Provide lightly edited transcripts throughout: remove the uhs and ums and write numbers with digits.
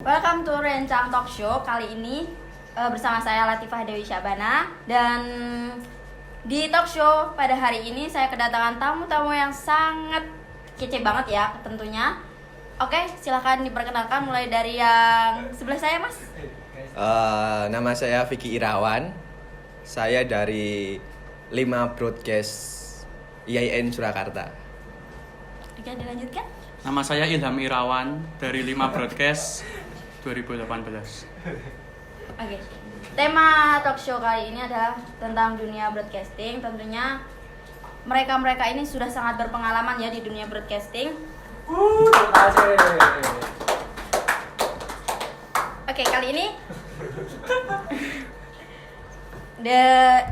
Welcome to Rencang Talk Show. Kali ini bersama saya Latifah Dewi Syabana. Dan di talk show pada hari ini saya kedatangan tamu-tamu yang sangat kece banget ya tentunya. Oke, silahkan diperkenalkan mulai dari yang sebelah saya, Mas. Nama saya Vicky Irawan. Saya dari 5 Broadcast IAIN Surakarta. Oke, dilanjutkan. Nama saya Ilham Irawan dari 5 Broadcast 2018. Oke. Tema talk show kali ini adalah tentang dunia broadcasting. Tentunya mereka-mereka ini sudah sangat berpengalaman ya di dunia broadcasting. Terima kasih. Oke, kali ini dari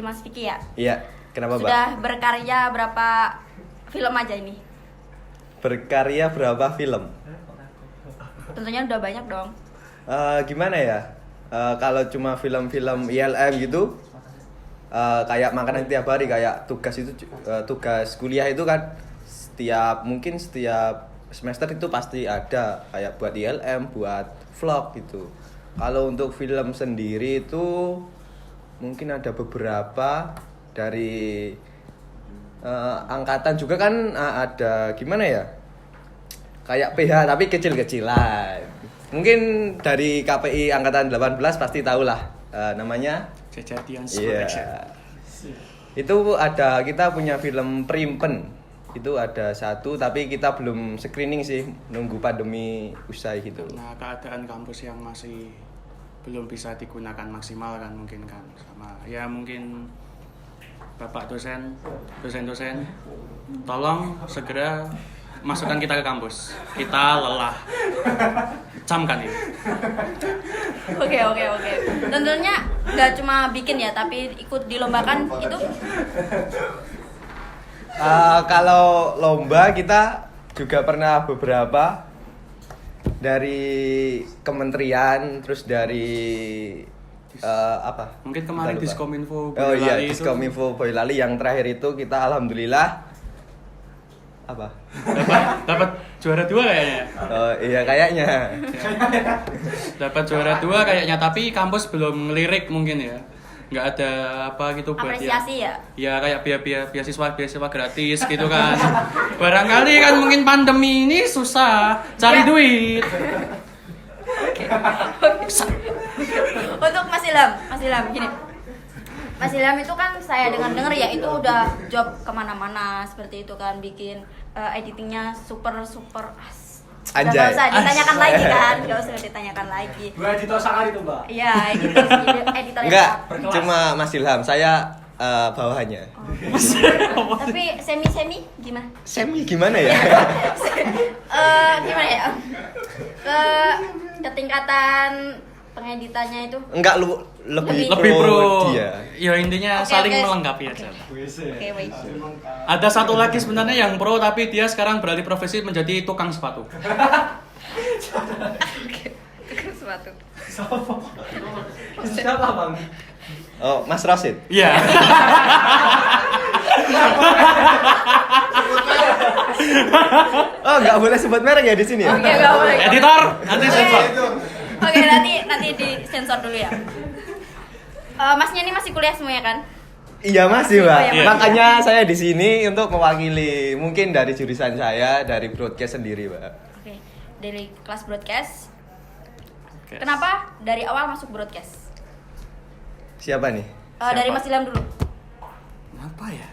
Mas Vicky ya. Iya, kenapa Mbak? Sudah berkarya berapa film aja ini? Berkarya berapa film? Tentunya udah banyak dong. Gimana ya? Kalau cuma film-film ILM gitu, kayak makanan tiap hari, kayak tugas kuliah itu kan setiap semester itu pasti ada kayak buat ILM, buat vlog gitu. Kalau untuk film sendiri itu mungkin ada beberapa dari angkatan juga kan, ada gimana ya? Kayak PH tapi kecil-kecilan. Mungkin dari KPI angkatan 18 pasti tahu lah, namanya Kejadian Iya. Selection. Itu ada, kita punya film Primpen. Itu ada satu tapi kita belum screening sih, nunggu pandemi usai gitu. Nah, keadaan kampus yang masih belum bisa digunakan maksimal kan mungkin kan, sama ya mungkin Bapak dosen, tolong segera masukkan kita ke kampus. Kita lelah. Camkan ini. Oke. Tentunya nggak cuma bikin ya, tapi ikut dilombakan itu. Kalau lomba kita juga pernah beberapa dari kementerian, terus dari apa? Mungkin kemarin Lupa. Diskominfo Oh iya, Boyolali itu Diskominfo Boyolali yang terakhir itu kita alhamdulillah apa? dapat juara 2 kayaknya. Oh iya kayaknya. Dapat juara 2 kayaknya, tapi kampus belum ngelirik mungkin ya. Nggak ada apa gitu buat Apresiasi ya? Ya kayak beasiswa gratis gitu kan. Barangkali kan mungkin pandemi ini susah cari Ya. duit. Untuk Mas Ilham gini. Mas Ilham itu kan saya dengar ya itu udah job kemana-mana seperti itu kan, bikin editingnya super Udah Anjay. nggak usah ditanyakan lagi kan, nggak usah ditanyakan lagi. Gua editor sangat itu, Mbak. Iya, editor Enggak, Berkelas. cuma Mas Ilham, saya bawahannya. Tapi semi gimana? Semi gimana ya? Gimana ya? Ke tingkatan pengeditannya itu. Enggak lebih Lebih pro. dia. Ya intinya Oke, saling oke. melengkapi aja. Oke, wait. Ada satu lagi sebenarnya yang pro tapi dia sekarang beralih profesi menjadi tukang sepatu. Tukang sepatu. Siapa, Bang? Oh, Mas Rosid. Iya. Oh, enggak boleh sebut merek ya di sini ya? Oke, nggak boleh. Editor, nanti sensor. Oke, nanti di sensor dulu ya. Masnya ini masih kuliah semua ya kan? Iya masih, Mbak. Iya. Makanya saya di sini untuk mewakili mungkin dari jurusan saya, dari broadcast sendiri, Mbak. Oke, dari kelas broadcast. Oke. Kenapa dari awal masuk broadcast? Siapa nih? Dari Mas Ilham dulu. Kenapa ya?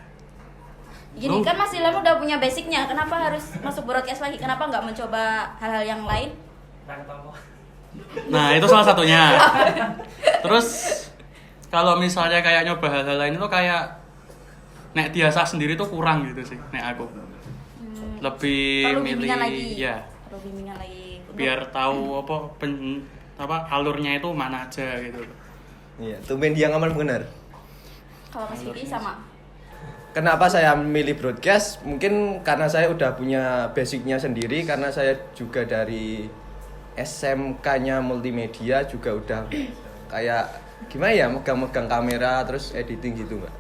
Gini Lu- kan Mas Ilham udah punya basicnya, kenapa harus masuk broadcast lagi? Kenapa nggak mencoba hal-hal yang lain? Nah, itu salah satunya. Terus kalau misalnya kayak nyoba hal-hal lain itu kayak nek biasa sendiri tuh kurang gitu sih, nek aku. Lebih Perlu milih bimbingan lagi. ya, Perlu bimbingan lagi. biar tahu apa alurnya itu mana aja gitu. Iya, tumben dia ngomong benar. Kalau Mas Vicky sama. Kenapa saya memilih broadcast? Mungkin karena saya udah punya basicnya sendiri, karena saya juga dari SMK-nya multimedia juga udah kayak gimana ya, megang-megang kamera terus editing gitu, Mbak.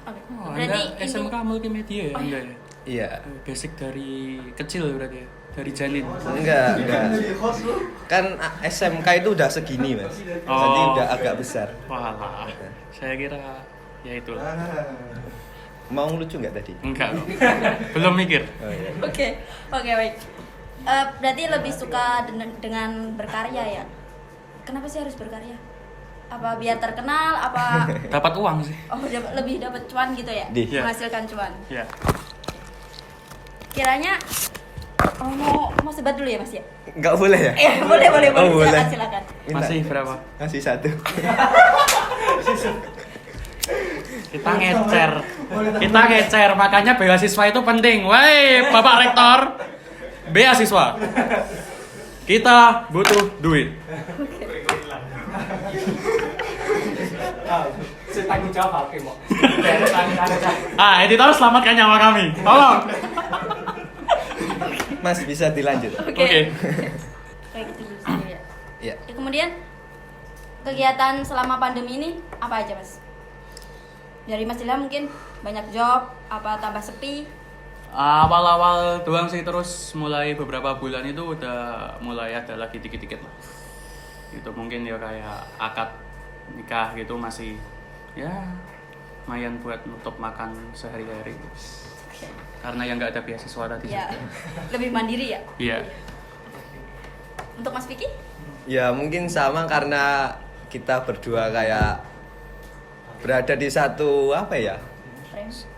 Oke. Oh, Berarti Anda SMK multimedia ya? Oh, Enggak ya? Iya. Basic dari kecil berarti ya? dari janin. Enggak. Kan SMK itu udah segini, Mas. Jadi udah agak besar. Walah. Saya kira ya itulah. Mau lucu nggak tadi? Enggak. Belum mikir. Oh, iya. Oke, baik. Berarti lebih suka dengan berkarya ya? Kenapa sih harus berkarya? Apa biar terkenal? Apa? Dapat uang sih. Oh, lebih dapat cuan gitu ya? Iya. Menghasilkan cuan. Ya. Kiranya, mau sebat dulu ya Mas ya? Nggak boleh ya? Boleh. Oh, boleh. Silakan. Minta. Masih berapa? Masih 1. Kita ngecer, makanya beasiswa itu penting. Woi, Bapak Rektor. Beasiswa. Kita butuh duit. Saya tanggung jawab oke, Mbak. Editor selamatkan nyawa kami. Tolong. Mas bisa dilanjut. Oke. Kayak gitu dulu saja ya. Iya. Kemudian kegiatan selama pandemi ini apa aja Mas? Dari Mas Ilham mungkin banyak job, apa tambah sepi? Awal-awal doang sih, terus mulai beberapa bulan itu udah mulai ada lagi dikit-dikit lah. Itu mungkin ya kayak akad nikah gitu masih ya lumayan buat nutup makan sehari-hari. Karena yang nggak ada beasiswa tadi. Ya, lebih mandiri ya? Iya. Untuk Mas Vicky? Ya mungkin sama karena kita berdua kayak berada di satu apa ya?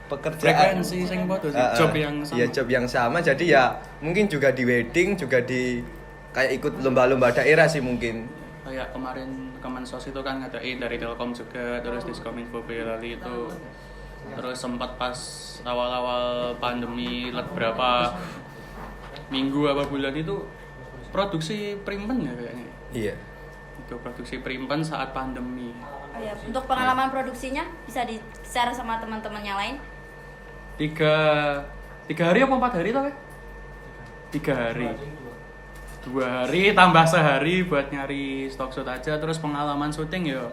Pekerjaan Frekuensi sing padha sih, job yang sama. Iya, job yang sama. Jadi ya mungkin juga di wedding, juga di kayak ikut lomba-lomba daerah sih mungkin. Kayak kemarin Kemensos itu kan ngadain dari Telkom juga, terus Diskominfo Boyolali itu. Terus sempat pas awal-awal pandemi berapa minggu apa bulan itu produksi primpen ya kayaknya. Iya. Itu produksi primpen saat pandemi. Oh ya, untuk pengalaman produksinya bisa di-share sama teman-teman yang lain? 3 hari apa 4 hari tau ya? 3 hari. 2 hari tambah sehari buat nyari stock shoot aja, terus pengalaman syuting ya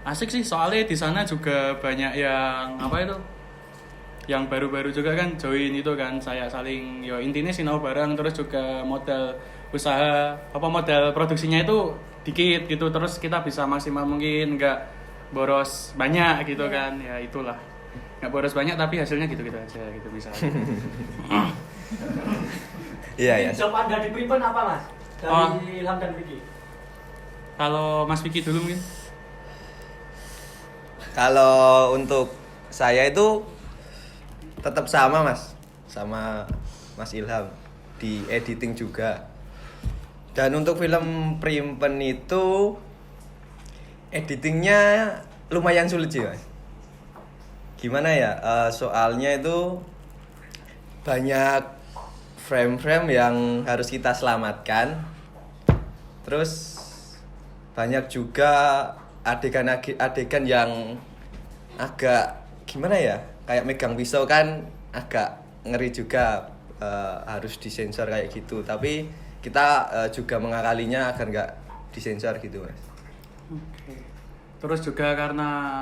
asik sih, soalnya di sana juga banyak yang apa itu, yang baru-baru juga kan join itu kan, saya saling yo intinya sinau bareng, terus juga modal usaha apa modal produksinya itu dikit gitu, terus kita bisa maksimal mungkin nggak boros banyak gitu kan, ya itulah nggak boros banyak tapi hasilnya gitu-gitu aja gitu misalnya. Iya ya. Job Anda di Pripen apa, Mas? Dari Ilham dan Vicky. Kalau Mas Vicky dulu mungkin. Kalau untuk saya itu tetap sama Mas, sama Mas Ilham di editing juga. Dan untuk film Primpen itu editingnya lumayan sulit sih Mas. Gimana ya? Soalnya itu banyak frame-frame yang harus kita selamatkan. Terus banyak juga adegan yang agak gimana ya, kayak megang pisau kan agak ngeri juga, harus disensor kayak gitu, tapi kita juga mengakalinya agar nggak disensor gitu Mas. Oke. Terus juga karena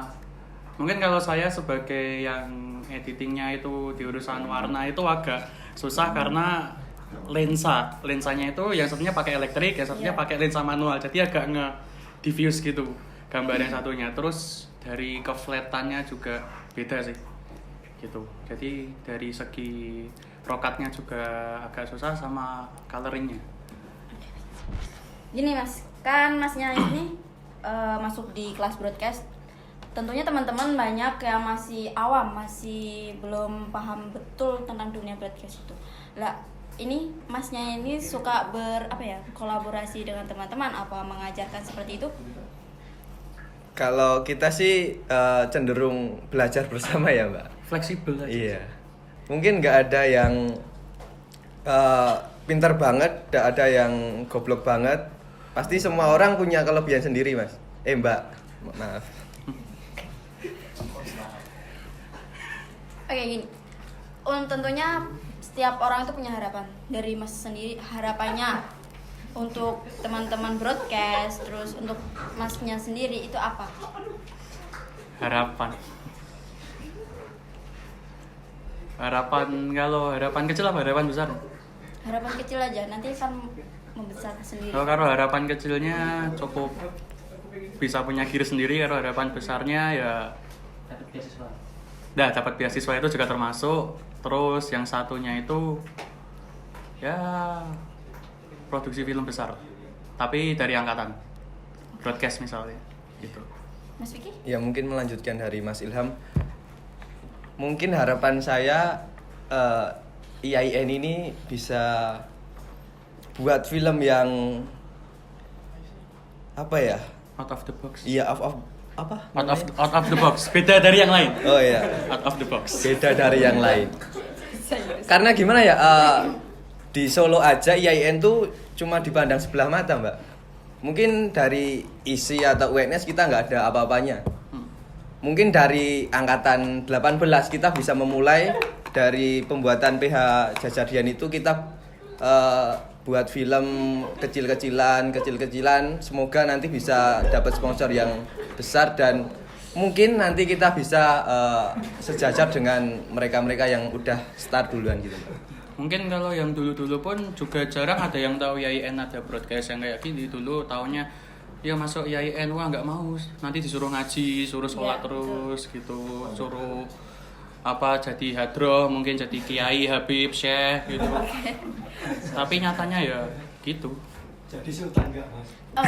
mungkin kalau saya sebagai yang editingnya itu di urusan warna itu agak susah karena lensanya itu yang satunya pakai elektrik, yang satunya pakai lensa manual, jadi agak nge-diffuse gitu gambar yang satunya. Terus dari keflatannya juga beda sih gitu, jadi dari segi rokatnya juga agak susah sama coloringnya. Gini Mas, kan Masnya ini masuk di kelas broadcast. Tentunya teman-teman banyak yang masih awam, masih belum paham betul tentang dunia broadcast itu. Lah, ini Masnya ini suka kolaborasi dengan teman-teman, apa mengajarkan seperti itu? Kalau kita sih cenderung belajar bersama ya Mbak. Fleksibel aja. Iya. Mungkin nggak ada yang pintar banget, nggak ada yang goblok banget. Pasti semua orang punya kelebihan sendiri Mas. Mbak, maaf. Oke gini, tentunya setiap orang itu punya harapan. Dari Mas sendiri, harapannya untuk teman-teman broadcast, terus untuk Masnya sendiri itu apa? Harapan kalau harapan kecil apa harapan besar? Harapan kecil aja, nanti akan membesar sendiri. Kalau harapan kecilnya cukup bisa punya diri sendiri, kalau harapan besarnya ya Dapat beasiswa. dapat beasiswa itu juga termasuk. Terus yang satunya itu ya produksi film besar, tapi dari angkatan broadcast misalnya gitu. Mas Vicky? Ya mungkin melanjutkan dari Mas Ilham. Mungkin harapan saya IAIN ini bisa buat film yang apa ya? Out of the box. Iya, apa? Out of the box. Beda dari yang lain. Oh iya, Out of the box. beda dari yang lain. Karena gimana ya? Di Solo aja IAIN tuh cuma dipandang sebelah mata, Mbak. Mungkin dari isi atau UNS kita nggak ada apa-apanya. Mungkin dari angkatan 18 kita bisa memulai dari pembuatan PH Jajadian itu kita buat film kecil-kecilan. Semoga nanti bisa dapat sponsor yang besar dan mungkin nanti kita bisa sejajar dengan mereka-mereka yang udah start duluan gitu. Mungkin kalau yang dulu-dulu pun juga jarang ada yang tahu IAIN ada broadcast yang kayak gini. Dulu taunya ya masuk IAIN, wah nggak mau, nanti disuruh ngaji, suruh sholat Ya, terus gitu, suruh apa jadi hadroh, mungkin jadi kiai, habib, syekh gitu. Tapi nyatanya ya gitu. Jadi sultan enggak, Mas? Oh,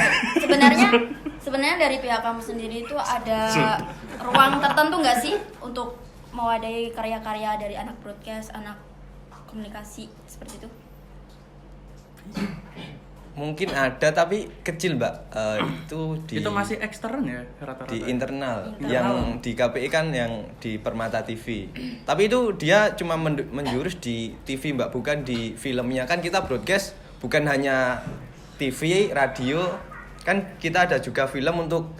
sebenarnya dari pihak kamu sendiri itu ada ruang tertentu nggak sih untuk mewadahi karya-karya dari anak broadcast, anak komunikasi seperti itu? Mungkin ada tapi kecil, Mbak. Itu masih ekstern ya rata-rata. Di internal. Internal. Yang di KPI kan yang di Permata TV. Tapi itu dia cuma menjurus di TV, Mbak, bukan di filmnya. Kan kita broadcast bukan hanya TV, radio, kan kita ada juga film untuk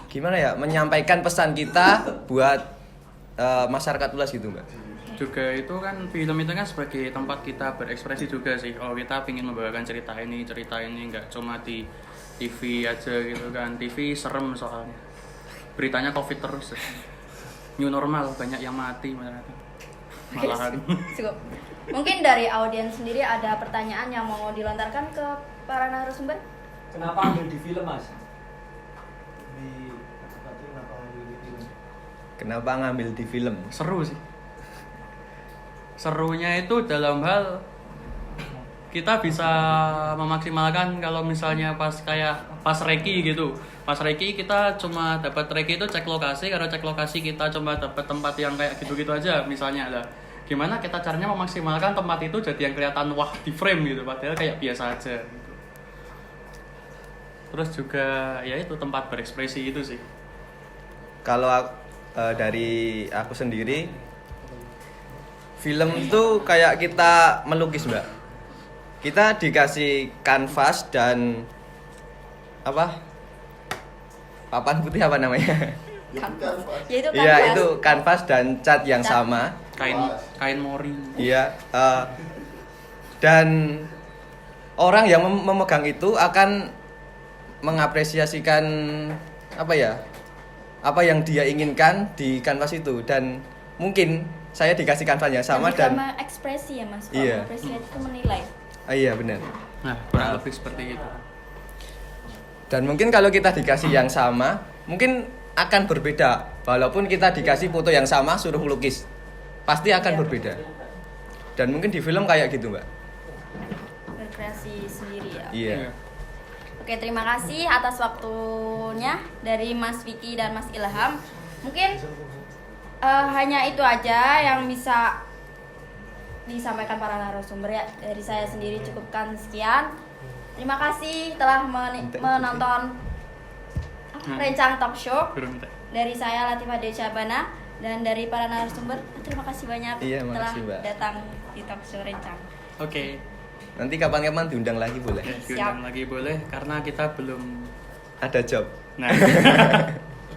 gimana ya, menyampaikan pesan kita buat masyarakat luas gitu, Mbak. Juga itu kan film itu kan sebagai tempat kita berekspresi juga sih. Oh, kita ingin membawakan cerita ini nggak cuma di TV aja gitu kan. TV serem soalnya, beritanya COVID terus, new normal, banyak yang mati malahan. Cukup. Mungkin dari audiens sendiri ada pertanyaan yang mau dilontarkan ke para narasumber? Kenapa ambil di film, Mas? Kenapa ngambil di film? Seru sih. Serunya itu dalam hal kita bisa memaksimalkan kalau misalnya pas reki gitu. Pas reki kita cuma dapat reki itu cek lokasi, kalau cek lokasi kita cuma dapat tempat yang kayak gitu-gitu aja misalnya lah. Gimana kita caranya memaksimalkan tempat itu jadi yang kelihatan wah di frame gitu, padahal kayak biasa aja gitu. Terus juga ya itu tempat berekspresi itu sih. Kalau dari aku sendiri, film itu kayak kita melukis, Mbak. Kita dikasih kanvas dan apa? Papan putih apa namanya? Yaitu Iya, itu kanvas dan cat yang Cat. sama. Kain mori. Iya, dan orang yang memegang itu akan mengapresiasikan apa ya? Apa yang dia inginkan di kanvas itu, dan mungkin saya dikasih kanvasnya sama dan ekspresi ya, Mas. Iya. Ekspresi itu menilai. iya benar. Nah, kurang lebih seperti itu. Dan mungkin kalau kita dikasih yang sama, mungkin akan berbeda. Walaupun kita dikasih foto yang sama, suruh melukis, pasti akan Iya. berbeda. Dan mungkin di film kayak gitu, Mbak. Berkreasi sendiri ya. Iya. Oke, terima kasih atas waktunya dari Mas Vicky dan Mas Ilham. Mungkin hanya itu aja yang bisa disampaikan para narasumber ya. Dari saya sendiri cukupkan sekian. Terima kasih telah menonton Rencang Talk Show. Dari saya Latifah Dewi Syabana dan dari para narasumber terima kasih banyak Iya, telah makasih, Mbak. datang di Talk Show Rencang. Oke. Nanti kapan-kapan diundang lagi boleh. Diundang lagi boleh karena kita belum Ada job. nah